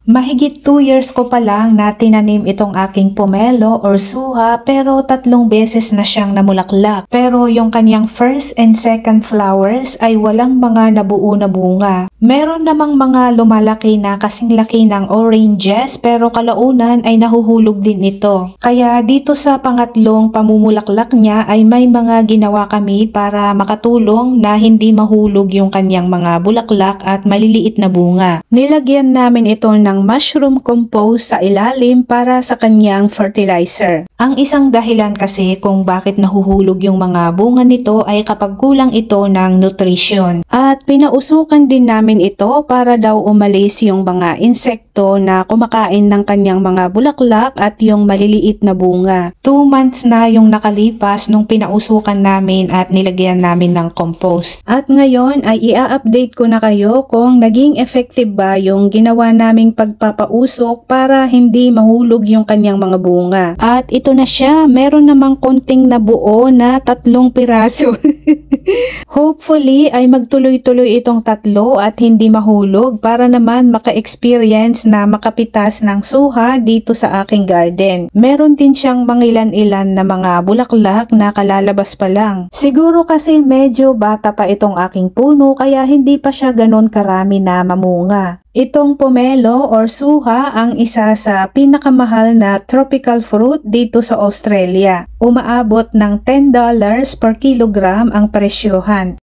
Mahigit 2 years ko pa lang na tinanim itong aking pomelo or suha pero 3 beses na siyang namulaklak. Pero yung kanyang first and second flowers ay walang mga nabuo na bunga. Meron namang mga lumalaki na kasing laki ng oranges pero kalaunan ay nahuhulog din ito. Kaya dito sa pangatlong pamumulaklak niya ay may mga ginawa kami para makatulong na hindi mahulog yung kanyang mga bulaklak at maliliit na bunga. Nilagyan namin ito ng mushroom compost sa ilalim para sa kanyang fertilizer. Ang isang dahilan kasi kung bakit nahuhulog yung mga bunga nito ay kapag kulang ito ng nutrition. At pinausukan din namin ito para daw umalis yung mga insekto na kumakain ng kanyang mga bulaklak at yung maliliit na bunga. 2 months na yung nakalipas nung pinausukan namin at nilagyan namin ng compost. At ngayon ay i-update ko na kayo kung naging effective ba yung ginawa naming pagpapausok para hindi mahulog yung kanyang mga bunga. At ito na siya, meron namang konting nabuo na 3 piraso. Hopefully ay magtuloy-tuloy itong 3 at hindi mahulog para naman maka-experience na makapitas ng suha dito sa aking garden. Meron din siyang mangilan-ilan na mga bulaklak na kalalabas pa lang. Siguro kasi medyo bata pa itong aking puno kaya hindi pa siya ganon karami na mamunga. Itong pomelo or suha ang isa sa pinakamahal na tropical fruit dito sa Australia. Umaabot ng $10 per kilogram ang presyohan.